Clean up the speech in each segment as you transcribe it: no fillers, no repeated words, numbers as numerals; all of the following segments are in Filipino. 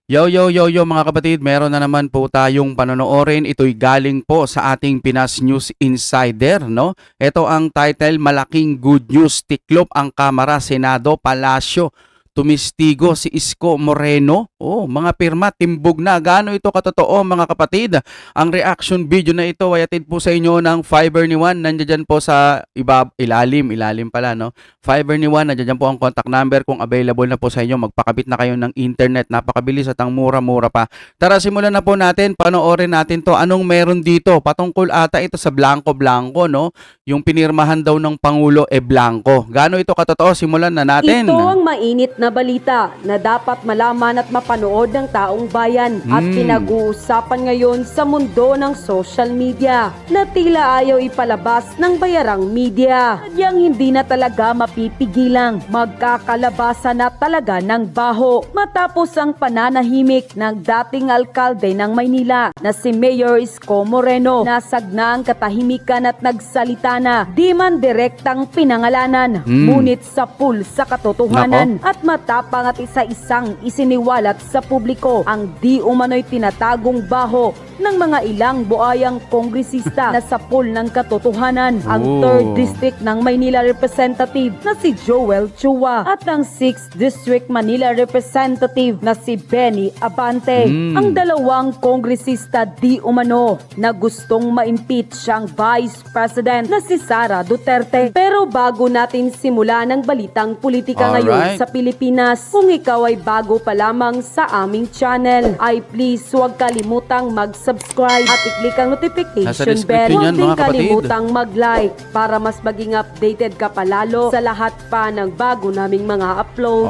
Yo mga kapatid, meron na naman po tayong panonoorin. Ito'y galing po sa ating Pinas News Insider, no? Ito ang title, Malaking Good News, Tiklop ang Kamara, Senado, Palasyo. Tumistigo si Isko Moreno. Oh, mga pirma, timbog na. Gaano ito katotoo mga kapatid? Ang reaction video na ito ay atid po sa inyo ng Fiverr ni Juan. Nandiyan po sa ilalim pala, no? Fiverr ni Juan, nandiyan po ang contact number kung available na po sa inyo. Magpakabit na kayo ng internet. Napakabilis at ang mura-mura pa. Tara, simulan na po natin. Panoorin natin to. Anong meron dito? Patungkol ata ito sa blanco-blanco, no? Yung pinirmahan daw ng Pangulo blanco. Gaano ito katotoo? Simulan na natin. Ito ang mainit na balita na dapat malaman at mapanood ng taong bayan at pinag-uusapan ngayon sa mundo ng social media na tila ayaw ipalabas ng bayarang media. Sadyang hindi na talaga mapipigilang magkakalabasan na talaga ng baho matapos ang pananahimik ng dating alkalde ng Maynila na si Mayor Isko Moreno. Nasagna ang katahimikan at nagsalita na di man direktang pinangalanan ngunit sa pool sa katotohanan at matapang at isa-isang isiniwalat sa publiko ang di umano'y tinatagong baho ng mga ilang buayang kongresista na sa pool ng katotohanan. Ang 3rd District ng Maynila Representative na si Joel Chua at ang 6th District Manila Representative na si Benny Abante. Ang dalawang kongresista di umano na gustong ma-impeach ang Vice President na si Sara Duterte. Pero bago natin simulan ang balitang politika ngayon sa Pilipinas, kung ikaw ay bago pa lamang sa aming channel, ay please huwag kalimutang mag-subscribe at i-click ang notification bell. Huwag din kalimutang mag-like para mas maging updated ka palalo sa lahat pa ng bago naming mga upload.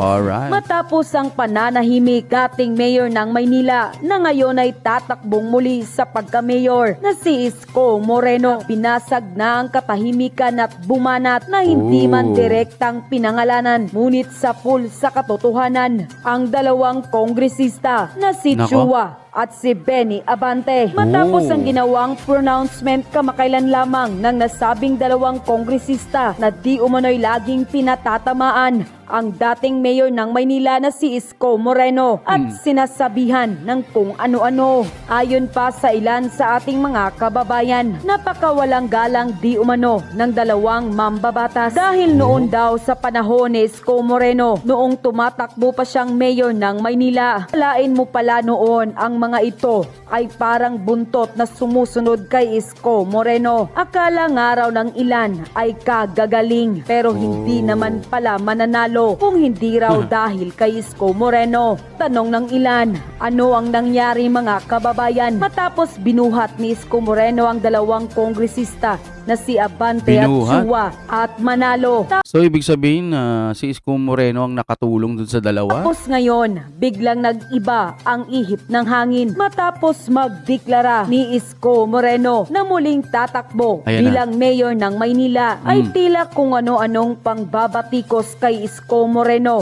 Matapos ang pananahimik, dating mayor ng Maynila na ngayon ay tatakbong muli sa pagka-mayor na si Isko Moreno, pinasag na ang katahimikan at bumanat na hindi man direktang pinangalanan ngunit sa pool sa katotohanan ang dalawang kongresista na si Chua at si Benny Abante. Matapos ang ginawang pronouncement kamakailan lamang ng nasabing dalawang kongresista na di umano'y laging pinatatamaan ang dating mayor ng Maynila na si Isko Moreno at sinasabihan ng kung ano-ano. Ayon pa sa ilan sa ating mga kababayan, napakawalang galang di umano ng dalawang mambabatas dahil noon daw sa panahon ni Isko Moreno, noong tumatakbo pa siyang mayor ng Maynila, alain mo pala noon ang mga ito ay parang buntot na sumusunod kay Isko Moreno. Akala nga raw ng ilan ay kagagaling pero hindi naman pala mananalo kung hindi raw dahil kay Isko Moreno. Tanong ng ilan, ano ang nangyari mga kababayan matapos binuhat ni Isko Moreno ang dalawang kongresista na si Abante at Chua at manalo. So ibig sabihin si Isko Moreno ang nakatulong dun sa dalawa? Tapos ngayon, biglang nag-iba ang ihip ng hangin matapos magdeklara ni Isko Moreno na muling tatakbo bilang mayor ng Maynila ay tila kung ano-anong pangbabatikos kay Isko Moreno.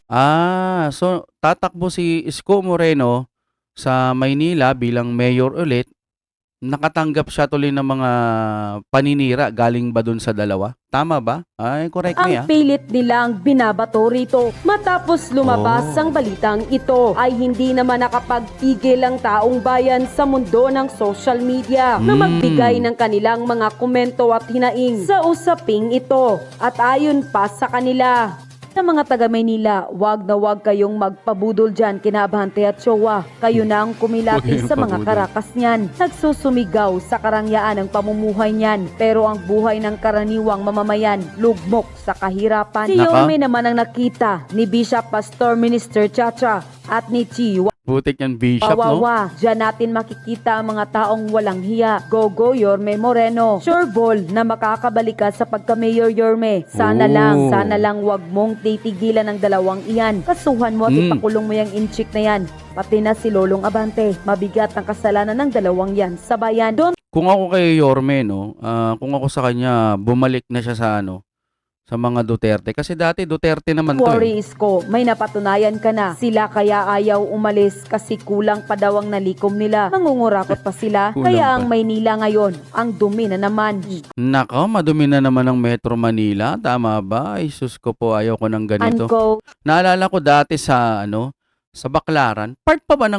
So tatakbo si Isko Moreno sa Maynila bilang mayor ulit. Nakatanggap siya tuloy ng mga paninira galing ba dun sa dalawa? Tama ba? Ay, correct niya. Ang pilit nilang binabato rito. Matapos lumabas ang balitang ito, ay hindi naman nakapagpigil ang taong bayan sa mundo ng social media na magbigay ng kanilang mga komento at hinaing sa usaping ito. At ayon pa sa kanila, sa mga taga Maynila, wag na wag kayong magpabudol dyan kina Abante at Chua. Kayo na ang kumilati sa mga karakas niyan. Nagsusumigaw sa karangyaan ang pamumuhay niyan. Pero ang buhay ng karaniwang mamamayan, lugmok sa kahirapan. Si Yorme naman ang nakita ni Bishop Pastor Minister Chacha at ni Chi. Butik yan, Bishop, no? Diyan natin makikita ang mga taong walang hiya. Go Yorme Moreno. Sure ball na makakabalik ka sa pagka-mayor Yorme. Sana lang wag mong titigilan ng dalawang iyan. Kasuhan mo at ipakulong mo yung inchik na yan. Pati na si Lolong Abante. Mabigat ang kasalanan ng dalawang yan sa bayan. Kung ako kay Yorme, no, kung ako sa kanya, bumalik na siya sa mga Duterte. Kasi dati Duterte naman to. Worry Isko, may napatunayan ka na. Sila kaya ayaw umalis kasi kulang pa daw ang nalikom nila. Mangungurakot pa sila. Kaya ang Maynila ngayon, ang dumi na naman. Nako, madumi na naman ang Metro Manila. Tama ba? Ay, sus ko po, ayaw ko ng ganito. Naalala ko dati sa Sa Baclaran, part pa ba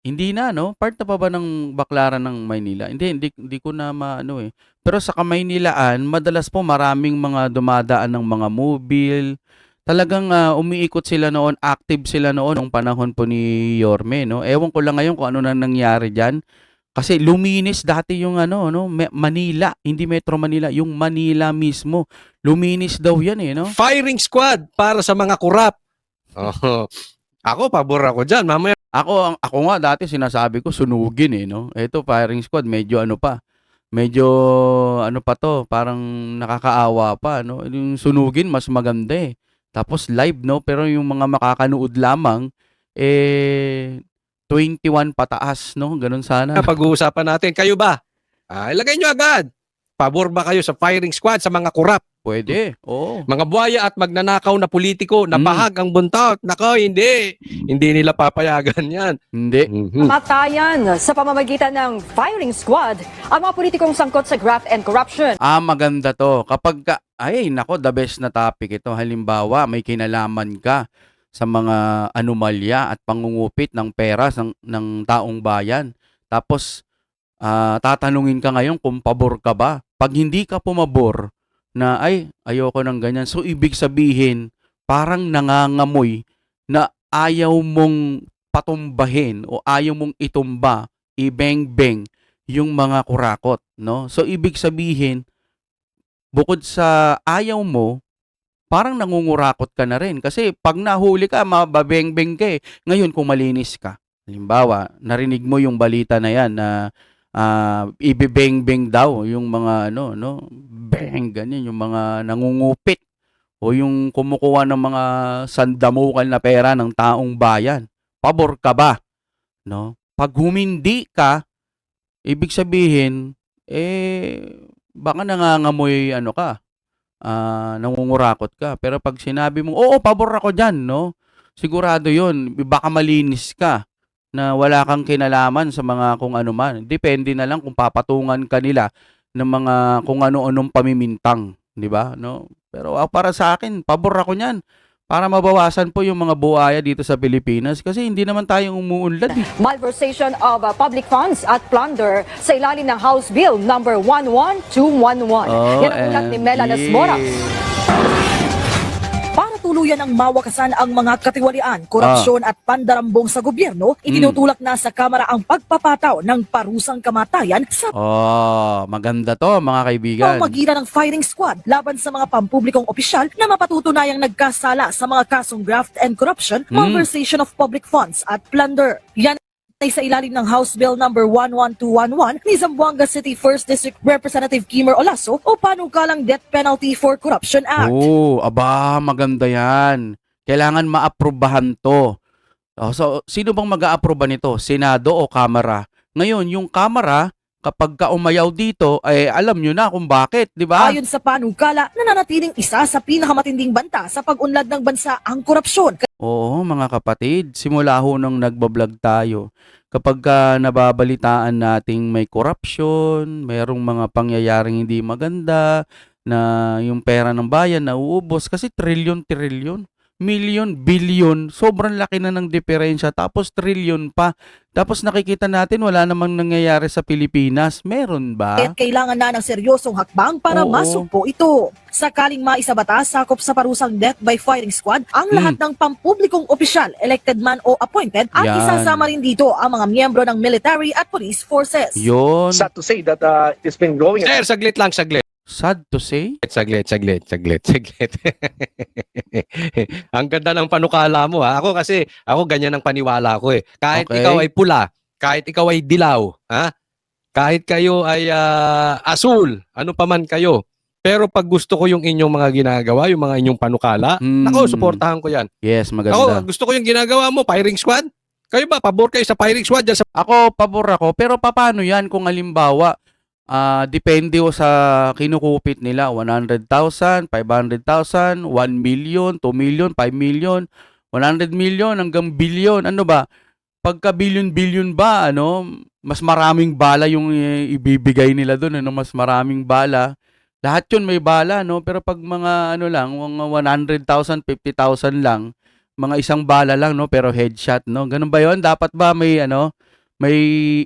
hindi na, no? Part na pa ba ng Baclaran ng Maynila? Hindi ko na maano eh. Pero sa Kamaynilaan, madalas po maraming mga dumadaan ng mga mobile. Talagang umiikot sila noon, active sila noon nung panahon po ni Yorme, no? Ewan ko lang ngayon kung ano na nangyari diyan. Kasi luminis dati yung ano, no? Manila, hindi Metro Manila, yung Manila mismo. Luminis daw yan eh, no? Firing squad para sa mga kurap. Oh. Ako, pabor ako dyan. Mamaya, Ako nga dati sinasabi ko sunugin eh, no? Ito firing squad medyo ano pa. Medyo ano pa to, parang nakakaawa pa, no? Yung sunugin mas maganda eh. Tapos live, no? Pero yung mga makakanood lamang eh 21 pataas, no? Ganun sana. pag-uusapan natin. Kayo ba? Ilagay nyo agad. Pabor ba kayo sa firing squad sa mga kurap? Pwede. Oo. Mga buhaya at magnanakaw na politiko na bahag ang buntot. Nako, hindi. Hindi nila papayagan yan. Hindi. Mhm. Matayan sa pamamagitan ng firing squad ang mga politikong sangkot sa graft and corruption. Maganda to. Ay, nako, the best na topic ito. Halimbawa, may kinalaman ka sa mga anomalya at pangungupit ng pera ng taong bayan. Tapos, tatanungin ka ngayon kung pabor ka ba. Pag hindi ka pumabor na, ay, ayoko ng ganyan. So, ibig sabihin, parang nangangamoy na ayaw mong patumbahin o ayaw mong itumba, ibeng-beng yung mga kurakot, no? So, ibig sabihin, bukod sa ayaw mo, parang nangungurakot ka na rin. Kasi pag nahuli ka, mababeng-beng ka eh. Ngayon, kung malinis ka, halimbawa, narinig mo yung balita na yan na ibibeng-beng daw yung mga ano, no? Bang, ganyan, yung mga nangungupit o yung kumukuha ng mga sandamukal na pera ng taong bayan. Pabor ka ba? No? Pag humindi ka, ibig sabihin, baka nangangamoy ano ka, nangungurakot ka. Pero pag sinabi mo, oo, pabor ako dyan, no? Sigurado yun, baka malinis ka na wala kang kinalaman sa mga kung ano man. Depende na lang kung papatungan ka nila ng mga kung ano-anong pamimintang, di ba? No? Pero para sa akin, pabor ako niyan. Para mabawasan po yung mga buhaya dito sa Pilipinas kasi hindi naman tayong umuunlad. Malversation of public funds at plunder sa ilalim ng House Bill number 11211. Yan ang ulat ni Mela Las Moras. Para tuluyan ang mawakasan ang mga katiwalian, korupsyon at pandarambong sa gobyerno, itinutulak na sa Kamara ang pagpapataw ng parusang kamatayan sa Maganda to mga kaibigan. pamamagitan ng firing squad laban sa mga pampublikong opisyal na mapatutunayang nagkasala sa mga kasong graft and corruption, malversation of public funds at plunder. Yan ay sa ilalim ng House Bill number 11211 ni Zamboanga City 1st District Representative Kimer Olaso o panukalang Death Penalty for Corruption Act. Maganda yan. Kailangan maaprubahan to. So, sino bang mag-aaproba nito? Senado o Kamara? Ngayon, yung Kamara, kapag ka umayaw dito, alam nyo na kung bakit, di ba? Ayon sa panukala, nananatiling isa sa pinakamatinding banta sa pag-unlad ng bansa ang korupsyon. Oo, mga kapatid, simula ho nung nagbablog tayo, kapag nababalitaan nating may corruption, mayroong mga pangyayaring hindi maganda, na yung pera ng bayan nauubos kasi trilyon, million, billion, sobrang laki na ng diferensya, tapos trilyon pa. Tapos nakikita natin wala namang nangyayari sa Pilipinas. Meron ba? At kailangan na ng seryosong hakbang para Oo. masugpo ito. Sakaling maisabatas sakop sa parusang death by firing squad, ang lahat ng pampublikong opisyal, elected man o appointed, at Yan. isasama rin dito ang mga miyembro ng military at police forces. Yun. Sad to say that it's been growing. Sir, saglit lang, saglit. Sad to say. Saglit. Ang ganda ng panukala mo ha. Ako ganyan ang paniwala ko eh. Kahit Okay. ikaw ay pula, kahit ikaw ay dilaw, ha? Kahit kayo ay asul, ano pa man kayo. Pero pag gusto ko yung inyong mga ginagawa, yung mga inyong panukala, ako, suportahan ko yan. Yes, maganda. Ako, gusto ko yung ginagawa mo, firing squad. Kayo ba, pabor kayo sa firing squad dyan sa Ako, pabor ako. Pero paano yan kung halimbawa, depende o sa kinukupit nila, 100,000, 500,000, 1 million, 2 million, 5 million, 100 million hanggang billion. Ano ba? Pagka billion ba, mas maraming bala yung ibibigay nila doon, mas maraming bala. Lahat yun may bala, no? Pero pag mga mga 100,000, 50,000 lang, mga isang bala lang, no, pero headshot, no? Ganun ba 'yon? Dapat ba may ano, may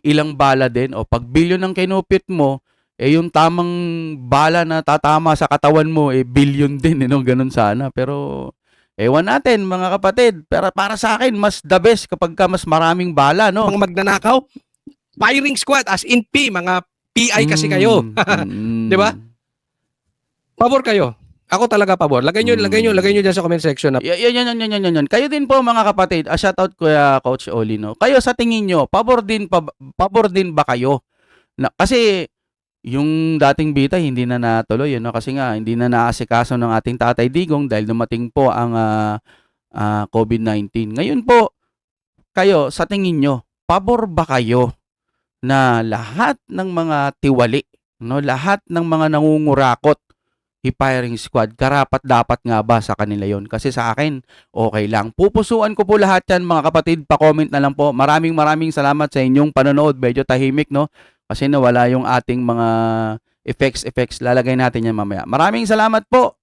ilang bala din o pag bilyon ang kinupit mo, eh yung tamang bala na tatama sa katawan mo eh bilyon din, no? Ganun sana. Pero ewan natin mga kapatid. Pero para sa akin mas the best kapag ka mas maraming bala, no? Mga magnanakaw, firing squad as in P, mga PI kasi kayo. Di ba? Pabor kayo. Ako talaga pabor. Lagay nyo diyan sa comment section na Yan. Kayo din po mga kapatid, shoutout Kuya Coach Oli, no. Kayo sa tingin nyo, pabor din ba kayo? Kasi yung dating bitay hindi na natuloy, no, kasi nga hindi na naasikaso ng ating Tatay Digong dahil dumating po ang COVID-19. Ngayon po, kayo sa tingin nyo, pabor ba kayo na lahat ng mga tiwali, no, lahat ng mga nangungurakot i-firing squad, karapat dapat nga ba sa kanila yon? Kasi sa akin, okay lang. Pupusuan ko po lahat yan mga kapatid, pa-comment na lang po. Maraming salamat sa inyong panonood. Medyo tahimik, no? Kasi nawala yung ating mga effects. Lalagay natin yan mamaya. Maraming salamat po.